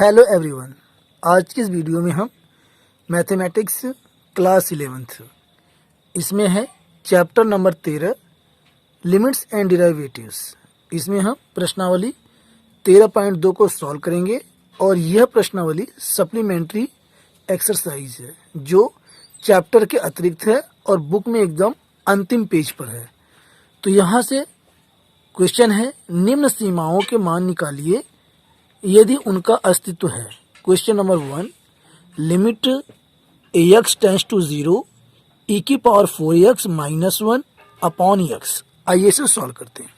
Hello everyone. आज की इस वीडियो में हम मैथमेटिक्स क्लास 11th इसमें है चैप्टर नंबर 13 लिमिट्स एंड डिराइवेटिव्स। इसमें हम प्रश्नावली 13.2 को सॉल्व करेंगे और यह प्रश्नावली सप्लीमेंट्री एक्सरसाइज है जो चैप्टर के अतिरिक्त है और बुक में एकदम अंतिम पेज पर है। तो यहाँ से क्वेश्चन है, निम्न सीमाओं के मान निकालिए यदि उनका अस्तित्व है। Question number 1, limit x tends to 0 e की power 4x minus 1 upon x. आइए इसे सॉल्व करते हैं।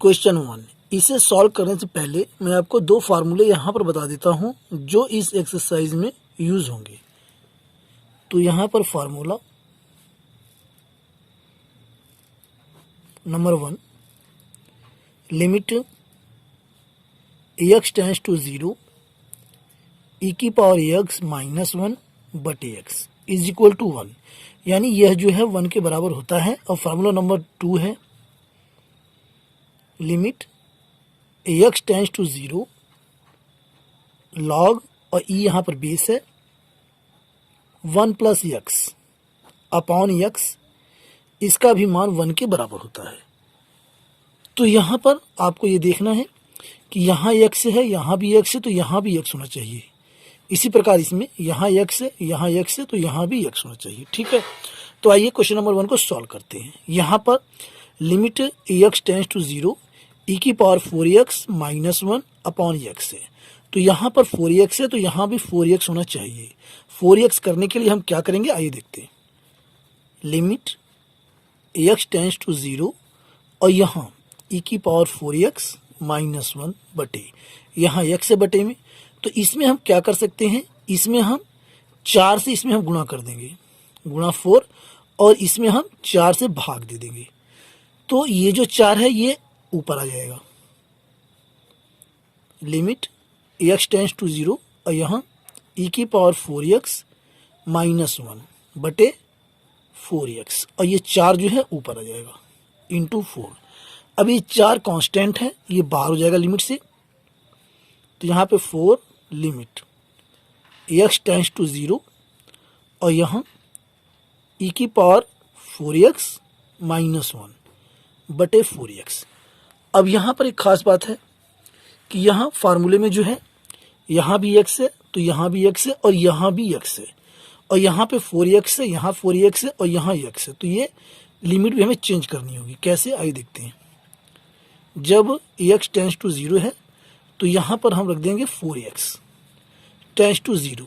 क्वेश्चन 1, इसे सॉल्व करने से पहले मैं आपको दो फार्मूले यहाँ पर बता देता हूँ जो इस एक्सरसाइज में यूज होंगे। तो यहाँ पर formula number 1, limit x tends to 0 e की पावर एक्स माइनस 1 बटे एक्स इज इक्वल टू 1, यानी यह जो है 1 के बराबर होता है। और फार्मूला नंबर 2 है limit x tends to 0 log, और e यहाँ पर बेस है, 1 प्लस एक्स अपॉन एक्स, इसका भी मान 1 के बराबर होता है। तो यहाँ पर आपको ये देखना है कि यहाँ x है, यहाँ भी x है, तो यहाँ भी x होना चाहिए। इसी प्रकार इसमें यहाँ x है, यहाँ x है, तो यहाँ भी x होना चाहिए। ठीक है, तो आइए क्वेश्चन नंबर 1 को सॉल्व करते हैं। यहाँ पर limit x tends to 0 e की power 4x minus 1 upon x है। तो यहाँ पर 4x है, तो यहाँ भी 4x होना चाहिए। 4x करने के लिए हम क्या करेंगे, आइए देखते हैं। लिमिट x टेंस टू 0 और यहाँ e की पावर 4x माइनस 1 बटे, यहाँ x है बटे में, तो इसमें हम क्या कर सकते हैं, इसमें हम 4 से इसमें हम गुणा कर देंगे, गुणा 4, और इसमें हम 4 से भाग दे देंगे। तो ये जो 4 है ये ऊपर आ जाएगा। लिमिट x टेंस टू 0 और यहाँ e की पावर 4x माइनस 1 बटे 4x, और ये 4 जो है ऊपर आ जाएगा इंटू 4। अब ये 4 कांस्टेंट है, ये बाहर हो जाएगा लिमिट से। तो यहाँ पे 4 लिमिट x टेंस टू 0 और यहाँ e की पावर 4x माइनस 1 बटे 4x। अब यहाँ पर एक खास बात है कि यहाँ फार्मूले में जो है यहाँ भी x है, तो यहाँ भी x है, और यहाँ भी x है, और यहाँ पे 4x है, यहाँ 4x है, और यहाँ x है। तो ये लिमिट भी हमें चेंज करनी होगी। कैसे, आइए देखते हैं। जब x टेंस टू 0 है तो यहाँ पर हम रख देंगे 4x टेंस टू 0,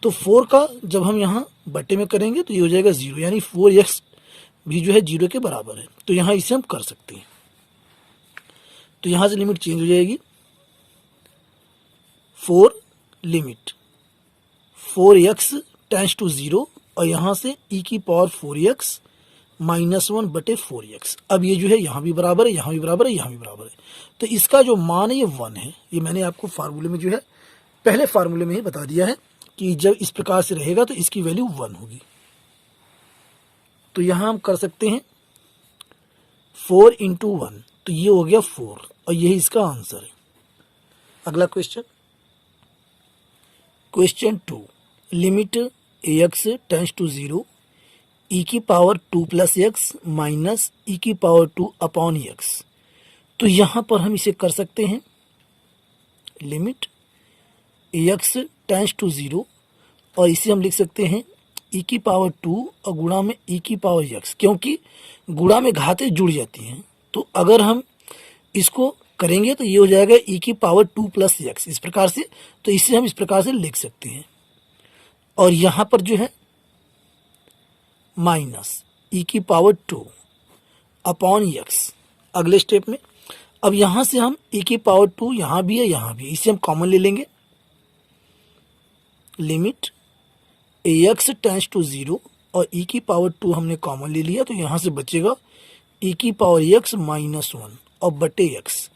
तो 4 का जब हम यहाँ बटे में करेंगे तो ये हो जाएगा 0, यानी 4x भी जो है 0 के बराबर है। तो यहाँ इसे हम कर सकते हैं। तो यहाँ से लिमिट चेंज हो जाएगी। 4 लिमिट 4x टेंस टू 0 और यहाँ से e की पावर 4x माइनस 1 बटे 4x। अब ये जो है यहाँ भी बराबर है, यहाँ भी बराबर है, यहाँ भी बराबर है। तो इसका जो मान है ये 1 है। ये मैंने आपको फार्मूले में जो है पहले फार्मूले में ही बता दिया है कि जब इस प्रकार से रहेगा तो इसकी वैल्यू 1 होगी। तो यहाँ हम कर सकते हैं 4 इंटू 1, तो ये हो गया 4, और यही इसका आंसर है। अगला question, question 2, limit x tends to 0 e की power 2 plus x minus e की पावर 2 अपॉन एक्स। तो यहाँ पर हम इसे कर सकते हैं। लिमिट एक्स टेंस टू 0 और इसे हम लिख सकते हैं e की पावर 2 और गुणा में e की पावर x, क्योंकि गुणा में घातें जुड़ जाती हैं। तो अगर हम इसको करेंगे तो ये हो जाएगा e की पावर 2 प्लस एक्स, इस प्रकार से। तो इसे हम इस प्रकार से लिख सकते हैं। और यहाँ पर जो है माइनस e की पावर 2 अपॉन एक्स अगले स्टेप में। अब यहाँ से हम e की पावर 2 यहाँ भी है, यहाँ भी, इसे हम कॉमन ले लेंगे। लिमिट एक्स टेंस टू 0 और e की पावर 2 हमने कॉमन ले लिया, तो यहाँ से बचेगा e की पावर x माइनस 1 और बटे x।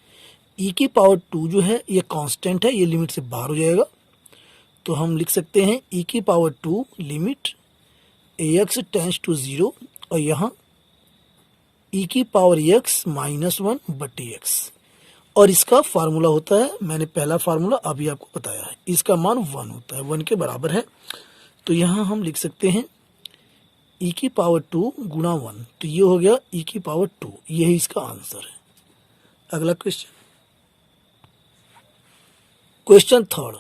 e की पावर 2 जो है ये कांस्टेंट है, ये लिमिट से बाहर हो जाएगा। तो हम लिख सकते हैं e की power 2 limit x tends to 0 और यहाँ e की पावर x माइनस 1 बटे x। और इसका फार्मूला होता है, मैंने पहला फार्मूला अभी आपको बताया है, इसका मान 1 होता है, 1 के बराबर है। तो यहाँ हम लिख सकते हैं e की पावर 2 गुणा 1, तो ये हो गया e की पावर 2, यही इसका आंसर है। अगला क्वेश्चन, क्वेश्चन थर्ड,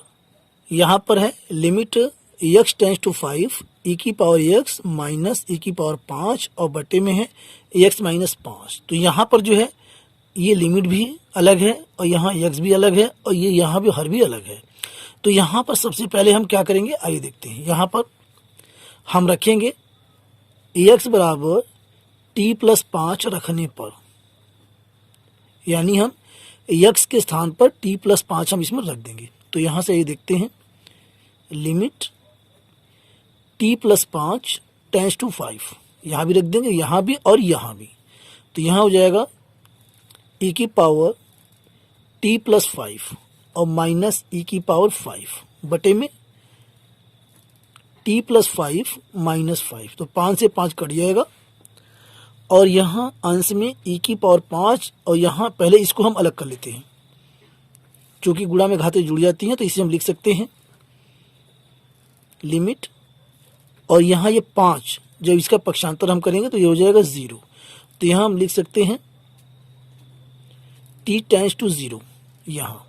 यहाँ पर है limit x tends to 5 e की पावर x माइनस e की पावर 5 और बटे में है x माइनस 5। तो यहाँ पर जो है ये लिमिट भी अलग है और यहाँ x भी अलग है और ये यहाँ भी हर भी अलग है। तो यहाँ पर सबसे पहले हम क्या करेंगे, आइए देखते हैं। यहाँ पर हम रखेंगे x बराबर t प्लस 5 रखने पर, यानी हम x के स्थान पर t प्लस 5 हम इसमें रख देंगे। तो यहाँ से ये देखते हैं limit t plus 5 tends to 5, यहाँ भी रख देंगे, यहाँ भी और यहाँ भी। तो यहाँ हो जाएगा e की पावर t प्लस 5 और माइनस e की पावर 5 बटे में t प्लस 5 माइनस 5, तो 5 से 5 कट जाएगा और यहाँ अंश में e की पावर 5 और यहाँ पहले इसको हम अलग कर लेते हैं, चूंकि गुणा में घातें जुड़ जाती हैं तो इसे हम लिख सकते हैं लिमिट, और यहाँ ये 5 जब इसका पक्षांतर हम करेंगे तो ये हो जाएगा 0। तो यहाँ हम लिख सकते हैं t टेंस टू 0, यहाँ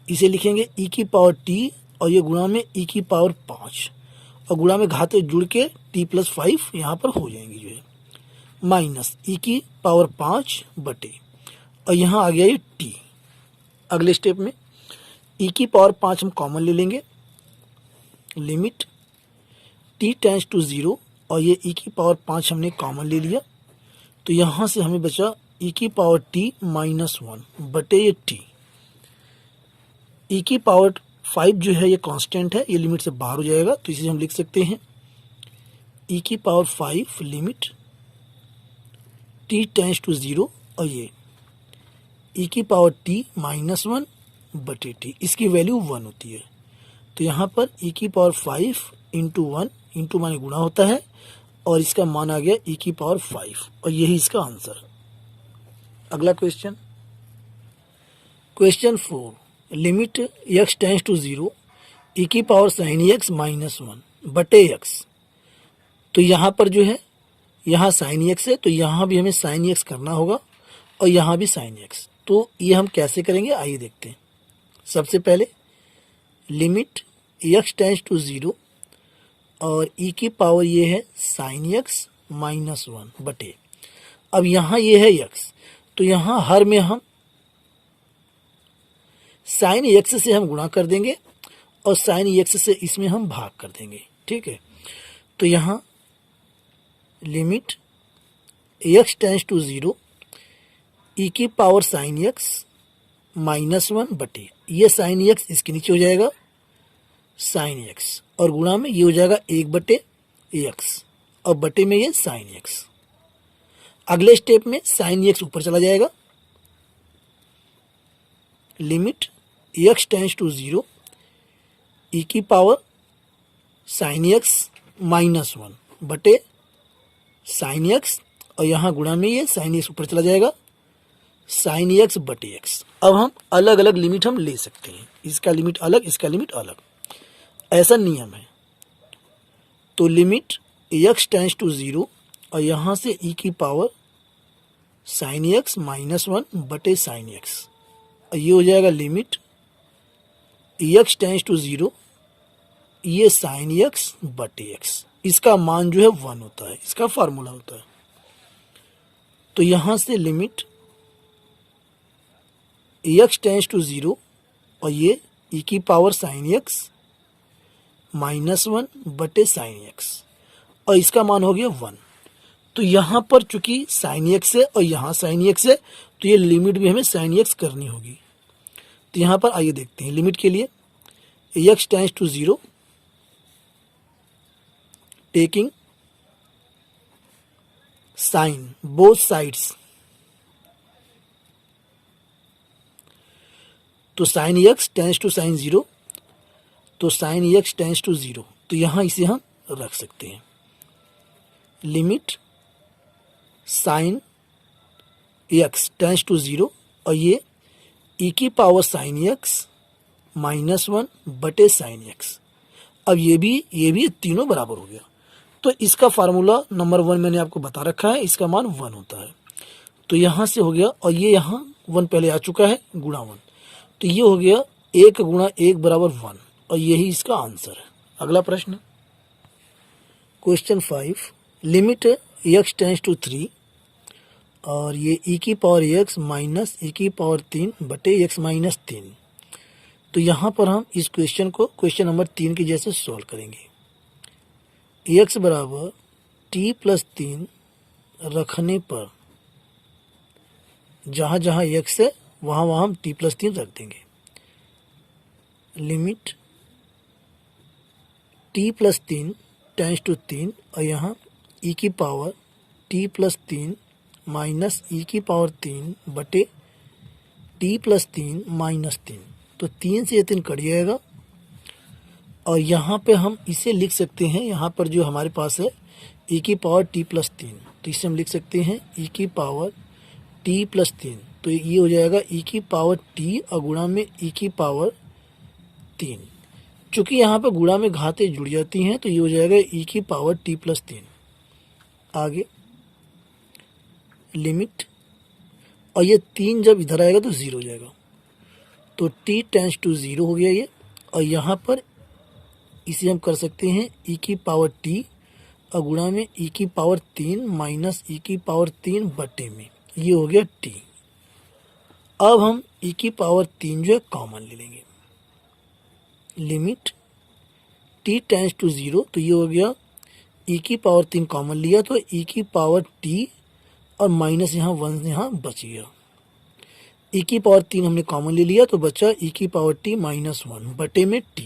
इसे लिखेंगे e की पावर t और ये गुणा में e की पावर 5 और गुणा में घातें जुड़ के t प्लस 5 यहाँ पर हो जाएंगी जो है, माइनस e की पावर 5 बटे, और यहाँ आ गया ये t। अगले स्टेप में e की पावर 5 हम कॉमन ले लेंगे, लिमिट t टेंस टू 0 और ये e की पावर 5 हमने कॉमन ले लिया। तो यहाँ से हमें बचा e की पावर t माइनस 1 बटे ये t। e की पावर 5 जो है ये कांस्टेंट है, ये लिमिट से बाहर हो जाएगा, तो इसे हम लिख सकते हैं e की power 5 limit t tends to 0 और ये e की पावर t माइनस 1 बटे t, इसकी वैल्यू 1 होती है। तो यहाँ पर e की पावर 5 इंटू 1 इंटू माने गुणा होता है और इसका मान आ गया e की पावर 5 और यही इसका आंसर। अगला question, question 4, limit x tends to 0 e की पावर साइन x माइनस 1 बटे x। तो यहाँ पर जो है यहाँ साइन x है, तो यहाँ भी हमें साइन x करना होगा और यहाँ भी साइन x। तो ये हम कैसे करेंगे, आइए देखते हैं। सबसे पहले लिमिट x टेंस टू 0 और e की पावर ये है साइन x माइनस 1 बटे, अब यहाँ ये है x, तो यहाँ हर में हम साइन x से हम गुणा कर देंगे और साइन x से इसमें हम भाग कर देंगे, ठीक है। तो यहाँ limit x tends to 0 e की पावर साइन x माइनस 1 बटे, ये साइन x इसके नीचे हो जाएगा साइन x और गुणा में ये हो जाएगा 1 बटे x और बटे में ये साइन x। अगले स्टेप में साइन x ऊपर चला जाएगा, limit x tends to 0 e की पावर साइन x माइनस 1 बटे साइन x और यहाँ गुणा में ये साइन x ऊपर चला जाएगा साइन x बटे x। अब हम अलग अलग लिमिट हम ले सकते हैं, इसका लिमिट अलग, इसका लिमिट अलग, ऐसा नियम है। तो लिमिट x टेंस टू 0 और यहाँ से e की पावर साइन x माइनस 1 बटे साइन x, और ये हो जाएगा लिमिट x टेंस टू 0 ये साइन x बटे x, इसका मान जो है 1 होता है, इसका फार्मूला होता है। तो यहाँ से लिमिट x टेंस टू 0 और ये e की पावर साइन x माइनस 1 बटे साइन x और इसका मान हो गया 1। तो यहाँ पर चूंकि साइन x है और यहाँ साइन x है, तो ये लिमिट भी हमें साइन x करनी होगी। तो यहाँ पर आइए देखते हैं लिमिट के लिए x tends to 0 taking sine both sides, तो sine x tends to sine 0, तो साइन x टेंस टू 0, तो यहाँ इसे हम रख सकते हैं limit sine x tends to 0 और ये ई की पावर साइन एक्स माइनस 1 बटे साइन एक्स। अब ये भी तीनों बराबर हो गया। तो इसका फार्मूला नंबर 1 मैंने आपको बता रखा है, इसका मान 1 होता है। तो यहाँ से हो गया, और ये यहाँ 1 पहले आ चुका है, गुणा 1, तो ये हो गया 1 गुणा 1 बराबर 1, और यही इसका आंसर है। अगला प्रश्न question 5, limit x tends to 3 और ये e की पावर x माइनस e की पावर 3 बटे x माइनस 3। तो यहाँ पर हम इस क्वेश्चन को क्वेश्चन नंबर 3 के जैसे सॉल्व करेंगे। x बराबर t प्लस 3 रखने पर जहाँ जहाँ x है वहाँ वहाँ हम t प्लस 3 रख देंगे। Limit t plus 3 tends to 3 और यहाँ e की power t plus 3 minus e की पावर 3 बटे t प्लस 3 माइनस 3। तो 3 से ये 3 कट जाएगा, और यहाँ पे हम इसे लिख सकते हैं, यहाँ पर जो हमारे पास है e की पावर t प्लस 3, तो इसे हम लिख सकते हैं e की पावर t प्लस 3। तो ये हो जाएगा e की पावर t और गुणा में e की पावर 3। चूँकि यहाँ पर गुणा में घातें जुड़ जाती हैं तो ये हो जाएगा e की पावर t प्लस 3। आगे लिमिट, और ये 3 जब इधर आएगा तो 0 हो जाएगा, तो t टेंस टू 0 हो गया ये। और यहाँ पर इसे हम कर सकते हैं e की पावर t और गुणा में e की पावर 3 माइनस e की पावर 3 बटे में, ये हो गया t। अब हम e की पावर 3 जो है कॉमन ले लेंगे। लिमिट t टेंस टू 0, तो ये हो गया e की पावर 3 कॉमन लिया तो e की पावर t और माइनस यहाँ 1 यहाँ बच गया। e की पावर 3 हमने कॉमन ले लिया तो बचा e की पावर t माइनस 1 बटे में t।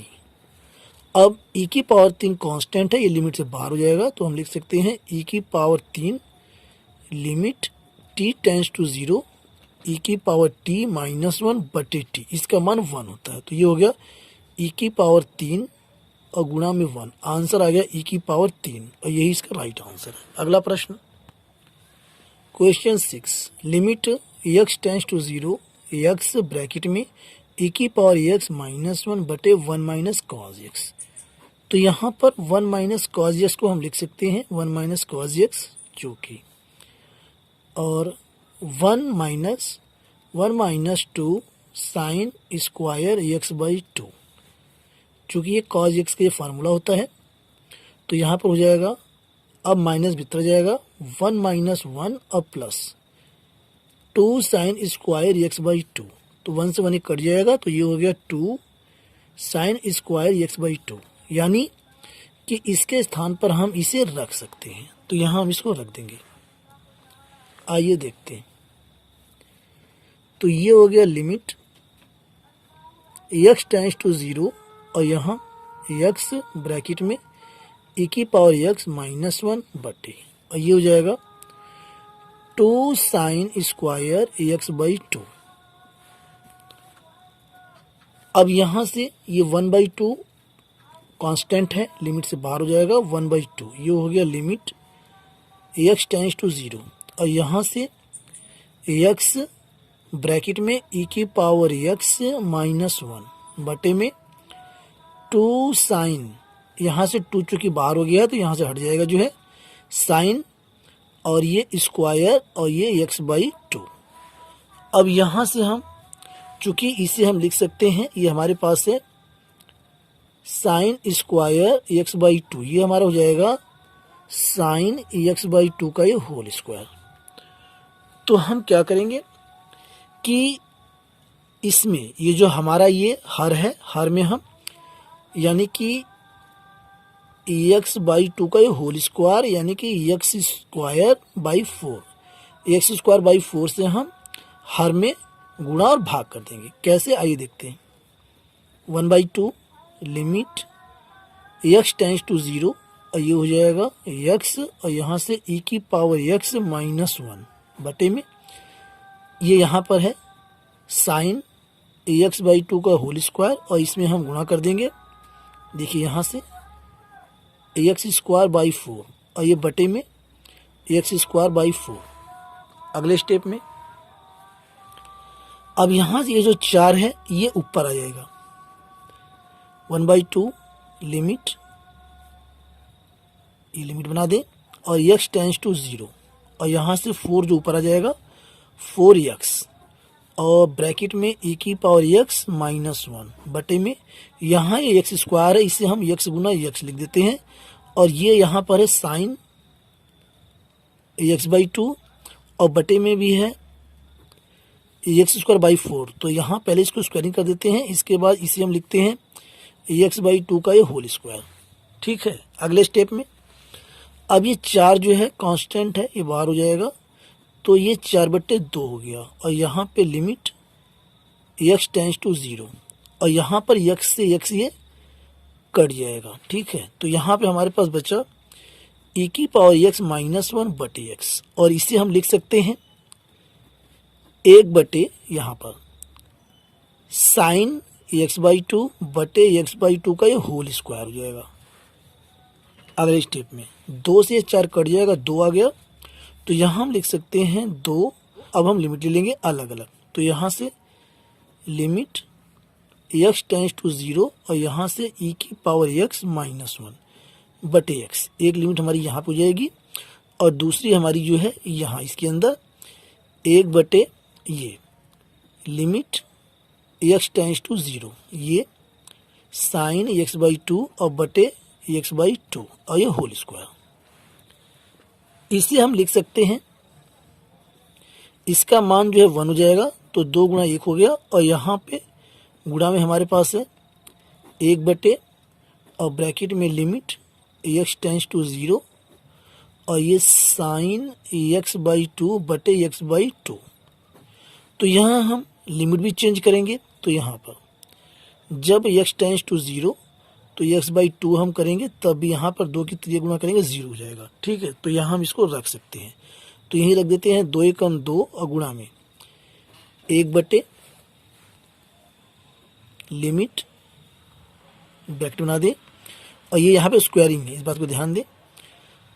अब e की पावर 3 कांस्टेंट है, ये लिमिट से बाहर हो जाएगा, तो हम लिख सकते हैं e की power 3 limit t tends to 0 e की पावर t माइनस 1 बटे t, इसका मान 1 होता है। तो ये हो गया e की पावर 3 और गुणा में 1, आंसर आ गया e की पावर 3, और यही इसका राइट आंसर है। अगला प्रश्न question 6, limit x tends to 0 x bracket में e की पावर x माइनस 1 बटे 1 माइनस कॉस x। तो यहाँ पर 1 माइनस कॉस x को हम लिख सकते हैं 1 माइनस कॉस x, जो कि और 1 minus 2 sine square x by 2। चूँकि ये कॉस x का ये फार्मूला होता है, तो यहाँ पर हो जाएगा, अब माइनस भीतर जाएगा 1 माइनस 1 और plus 2 sine square x by 2। तो 1 से 1 कट जाएगा, तो ये हो गया 2 साइन स्क्वायर x बाई 2, यानी कि इसके स्थान पर हम इसे रख सकते हैं। तो यहाँ हम इसको रख देंगे। आइए देखते हैं। तो ये हो गया लिमिट x टेंस टू 0 और यहाँ x ब्रैकेट में e की पावर x माइनस 1 बटे, और ये हो जाएगा 2 साइन स्क्वायर x बाई 2। अब यहाँ से ये 1 बाई 2 कांस्टेंट है, लिमिट से बाहर हो जाएगा 1 बाई 2। ये हो गया लिमिट x टेंस टू 0, और यहाँ से x ब्रैकेट में e की पावर x माइनस 1 बटे में 2 साइन, यहाँ से 2 चूँकि बाहर हो गया है तो यहाँ से हट जाएगा जो है साइन, और ये स्क्वायर और ये x बाई 2। अब यहाँ से हम चूँकि इसे हम लिख सकते हैं, ये हमारे पास है साइन स्क्वायर x बाई 2, ये हमारा हो जाएगा साइन x बाई 2 का ये होल स्क्वायर। तो हम क्या करेंगे कि इसमें ये जो हमारा ये हर है, हर में हम यानी कि x बाई 2 का ये होल स्क्वायर, यानी कि x square by 4, x square by 4 से हम हर में गुणा और भाग कर देंगे। कैसे, आइए देखते हैं। 1 by 2 limit x tends to 0, और ये हो जाएगा x और यहाँ से e की पावर x माइनस 1 बटे में, ये यहाँ पर है साइन x बाई 2 का होल स्क्वायर, और इसमें हम गुणा कर देंगे। देखिए यहाँ से x स्क्वायर बाई 4 और ये बटे में x स्क्वायर बाई 4। अगले स्टेप में अब यहाँ से ये जो 4 है ये ऊपर आ जाएगा, 1/2 लिमिट, ये लिमिट बना दें, और x टेंस टू 0, और यहाँ से 4 जो ऊपर आ जाएगा 4x, और ब्रैकेट में e की पावर x -1 बटे में यहाँ ये x स्क्वायर है, इसे हम x गुना x लिख देते हैं, और ये यहाँ पर है साइन x/2, और बटे में भी है x²/4, तो यहाँ पहले इसको स्क्वायरिंग कर देते हैं, इसके बाद इसे हम लिखते हैं x/2 का ये होल स्क्वायर। ठीक है, अगले स्टेप में अब ये 4 जो है कांस्टेंट है, ये बाहर हो जाएगा, तो ये 4/2 हो गया, और यहाँ पे लिमिट x टेंस टू 0, और यहाँ पर x से x ये कट जाएगा। ठीक है, तो यहाँ पे हमारे पास बचा e की पावर x -1 बटे x, और इसे हम लिख सकते हैं 1 बटे यहाँ पर साइन x/2 बटे x/2 का ये होल स्क्वायर हो जाएगा। अगले स्टेप में 2 से 4 कट जाएगा, 2 आ गया, तो यहाँ हम लिख सकते हैं 2। अब हम लिमिट ले लेंगे अलग अलग, तो यहाँ से लिमिट x टेंस टू 0, और यहाँ से e की पावर x -1 बटे x, एक लिमिट हमारी यहाँ पे हो जाएगी, और दूसरी हमारी जो है यहाँ इसके अंदर 1 बटे ये लिमिट x टेंस टू 0, ये साइन x/2 और बटे x/2, और ये होल स्क्वायर। इसे हम लिख सकते हैं, इसका मान जो है 1 हो जाएगा, तो 2 गुणा 1 हो गया, और यहाँ पे गुणा में हमारे पास है 1 बटे, और ब्रैकेट में लिमिट x टेंस टू 0, और ये साइन x/2 बटे x/2। तो यहाँ हम लिमिट भी चेंज करेंगे, तो यहाँ पर जब x टेंस टू 0 तो x/2 हम करेंगे, तब यहाँ पर 2 की 3 गुणा करेंगे 0 हो जाएगा। ठीक है, तो यहाँ हम इसको रख सकते हैं, तो यही रख देते हैं 2 × 2, और गुणा में 1 बटे लिमिट, ब्रैकेट बना दें, और ये यहाँ पे स्क्वायरिंग है, इस बात को ध्यान दें,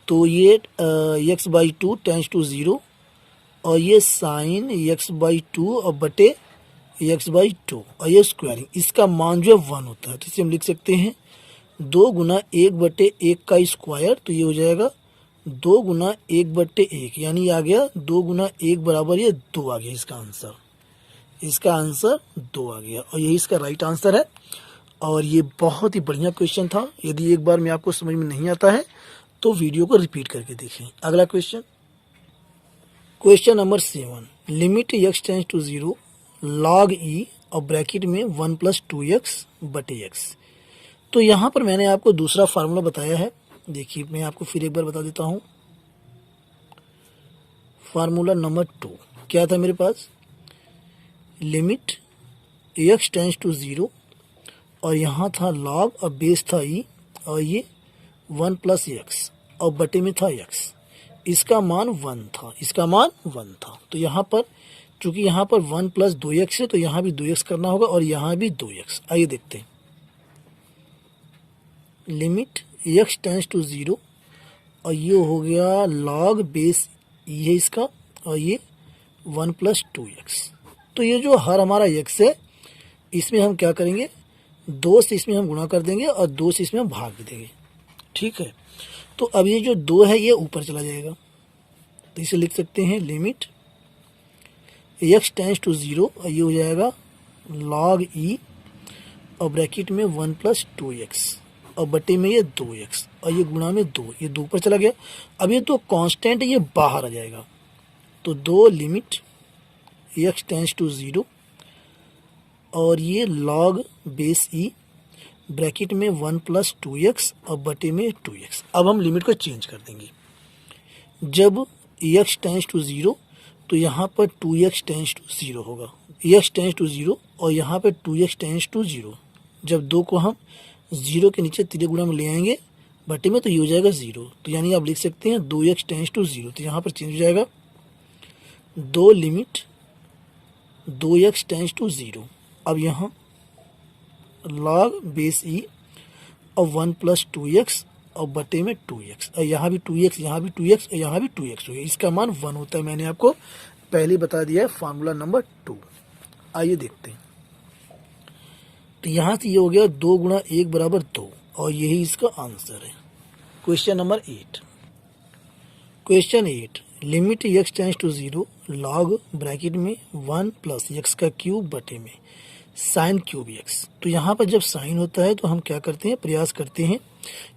तो ये x/2 टेंस टू 0, और ये साइन x/2 और बटे x/2, और ये स्क्वायरिंग, इसका मान जो है 1 होता है, तो इसे हम लिख सकते हैं 2 गुना 1 बटे 1 का स्क्वायर, तो ये हो जाएगा 2 गुना 1 बटे 1, यानी आ गया 2 गुना 1 बराबर ये 2 आ गया। इसका आंसर 2 आ गया, और यही इसका राइट आंसर है। और ये बहुत ही बढ़िया क्वेश्चन था। यदि एक बार में आपको समझ में नहीं आता है तो वीडियो को रिपीट करके देखें। अगला question number 7, limit x tends to 0 log e, और ब्रैकेट में 1 + 2x बटे x। तो यहाँ पर मैंने आपको दूसरा फार्मूला बताया है, देखिए मैं आपको फिर एक बार बता देता हूँ। फार्मूला नंबर 2 क्या था मेरे पास, लिमिट x टेंस टू 0, और यहाँ था log, और बेस था e, और ये 1 + x, और बटे में था x, इसका मान 1 था। तो यहाँ पर चूंकि यहाँ पर 1 + 2x है, तो यहाँ भी 2x करना होगा, और यहाँ भी 2x। आइए देखते हैं, लिमिट x टेंस टू 0, और ये हो गया log बेस e है इसका, और ये 1 + 2x। तो ये जो हर हमारा x है, इसमें हम क्या करेंगे, 2 से इसमें हम गुणा कर देंगे, और 2 से इसमें हम भाग भी देंगे। ठीक है, तो अब ये जो 2 है ये ऊपर चला जाएगा, तो इसे लिख सकते हैं लिमिट x टेंस टू 0, और ये हो जाएगा log e, और ब्रैकेट में 1 + 2x, और बटे में ये 2x, और ये गुणा में 2, ये 2 ऊपर चला गया। अब ये 2 कांस्टेंट है, ये बाहर आ जाएगा, तो 2 लिमिट x टेंस टू 0, और ये log बेस e, ब्रैकेट में 1 + 2x, और बटे में 2x। अब हम लिमिट को चेंज कर देंगे, जब x टेंस टू 0 तो यहाँ पर 2x टेंस टू 0 होगा, x टेंस टू 0, और यहाँ पर 2x टेंस टू 0। जब 2 को हम 0 के नीचे 3 गुणा में ले आएंगे बटे में, तो ये हो जाएगा 0। तो यानी आप लिख सकते हैं 2x टेंस टू 0, तो यहाँ पर चेंज हो जाएगा 2 लिमिट 2x टेंस टू 0। अब यहाँ log बेस e, और 1 + 2x, और बटे में 2x, और यहाँ भी 2x, यहाँ भी 2x, और यहाँ भी 2x हो गया। इसका मान 1 होता है, मैंने आपको पहले बता दिया है, फार्मूला नंबर 2। आइए देखते हैं। तो यहाँ से ये हो गया 2 गुणा 1 बराबर 2 और यही इसका आंसर है। Question number 8। Question 8, limit x tends to 0 log bracket में 1 प्लस x का क्यूब बटे में साइन क्यूब x। तो यहाँ पर जब साइन होता है तो हम क्या करते हैं, प्रयास करते हैं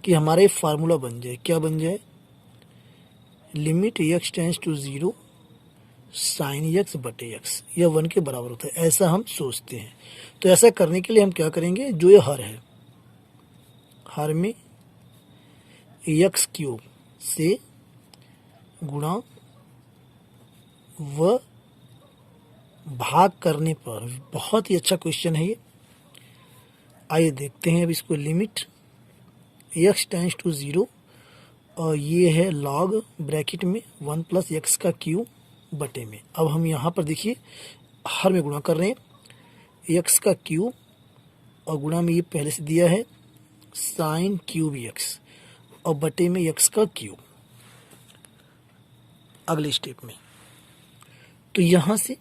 कि हमारा ये फार्मूला बन जाए। क्या बन जाए, limit x tends to 0 sine x बटे x, यह 1 के बराबर होता है, ऐसा हम सोचते हैं। तो ऐसा करने के लिए हम क्या करेंगे, जो ये हर है, हर में x क्यूब से गुणा व भाग करने पर, बहुत ही अच्छा क्वेश्चन है ये। आइए देखते हैं अब इसको। लिमिट x टेंड्स टू 0 और ये है लॉग ब्रैकेट में 1 प्लस x का क्यूब बटे में। अब हम यहाँ पर देखिए हर में गुणा कर रहे हैं, x का क्यूब और गुणा में ये पहले से दिया है साइन क्यूब x और बटे में x का क्यूब अगले स्टेप में। तो यहाँ से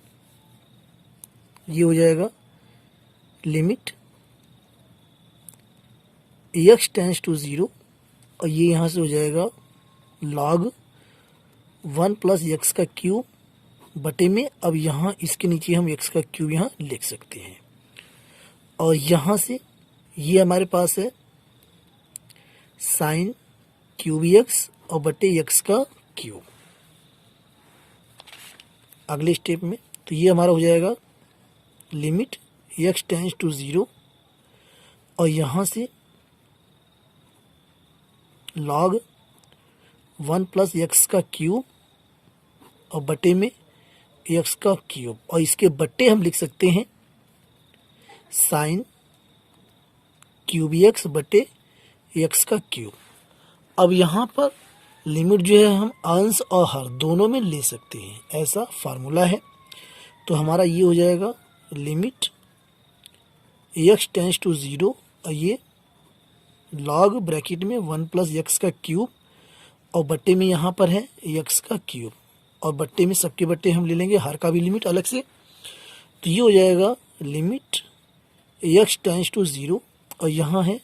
ये हो जाएगा लिमिट x टेंड्स टू 0 और ये यहाँ से हो जाएगा लॉग 1 प्लस x का क्यूब बटे में। अब यहाँ इसके नीचे हम x का क्यूब यहाँ लिख सकते हैं और यहाँ से ये हमारे पास है साइन क्यूब x और बटे x का क्यूब अगले स्टेप में। तो ये हमारा हो जाएगा लिमिट x टेंड्स टू 0 और यहाँ से लॉग 1 प्लस x का क्यूब और बटे में x का क्यूब, और इसके बट्टे हम लिख सकते हैं साइन क्यूब x बटे x का क्यूब। अब यहाँ पर लिमिट जो है हम अंश और हर दोनों में ले सकते हैं, ऐसा फार्मूला है। तो हमारा ये हो जाएगा लिमिट x टेंड्स टू 0 और ये लॉग ब्रैकेट में 1 प्लस x का क्यूब और बट्टे में यहाँ पर है x का क्यूब, और बट्टे में सबके बट्टे हम ले लेंगे, हर का भी लिमिट अलग से। तो ये हो जाएगा लिमिट x टेंड्स टू 0 और यहाँ है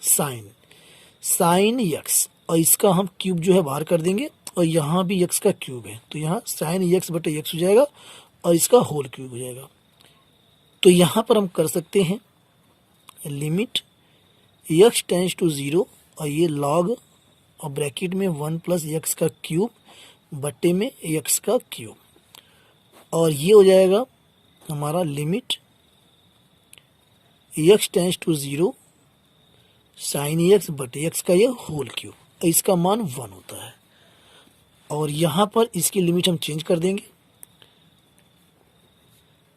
साइन x और इसका हम क्यूब जो है बाहर कर देंगे और यहाँ भी x का क्यूब है, तो यहाँ साइन x बटे x हो जाएगा और इसका होल क्यूब हो जाएगा। तो यहाँ पर हम कर सकते हैं लिमिट x टेंड्स टू 0 और ये लॉग और ब्रैकेट में 1 प्लस x का क्यूब बटे में x का क्यूब, और ये हो जाएगा हमारा limit x tends to 0 sine x बटे x का ये होल क्यूब, इसका मान 1 होता है। और यहाँ पर इसकी लिमिट हम चेंज कर देंगे,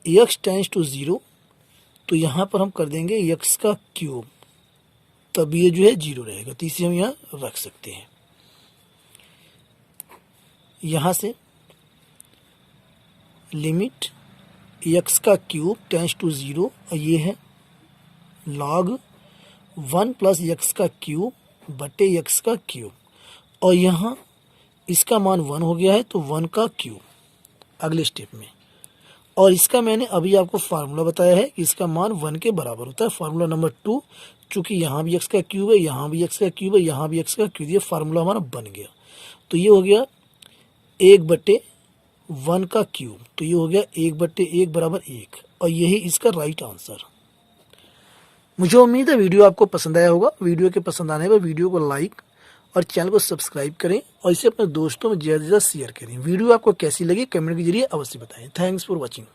x टेंड्स टू 0 तो यहाँ पर हम कर देंगे x का क्यूब, तब ये जो है 0 रहेगा, तो इसे हम यहाँ रख सकते हैं। यहाँ से लिमिट x का क्यूब टेंड्स टू 0 और ये है लॉग 1 प्लस x का क्यूब बटे x का क्यूब, और यहाँ इसका मान 1 हो गया है तो 1 का क्यूब अगले स्टेप में। और इसका मैंने अभी आपको फार्मूला बताया है कि इसका मान 1 के बराबर होता है, फार्मूला नंबर 2। चूँकि यहाँ भी x का क्यूब है, यहाँ भी x का क्यूब है, यहाँ भी x का क्यूब, ये फार्मूला हमारा बन गया। तो ये हो गया 1/1 का क्यूब, तो ये हो गया 1/1 बराबर 1, और यही इसका राइट आंसर। मुझे उम्मीद है वीडियो आपको पसंद आया होगा। वीडियो के पसंद आने पर वीडियो को लाइक और चैनल को सब्सक्राइब करें और इसे अपने दोस्तों में ज़्यादा से ज़्यादा शेयर करें। वीडियो आपको कैसी लगी कमेंट के जरिए अवश्य बताएं। Thanks for watching.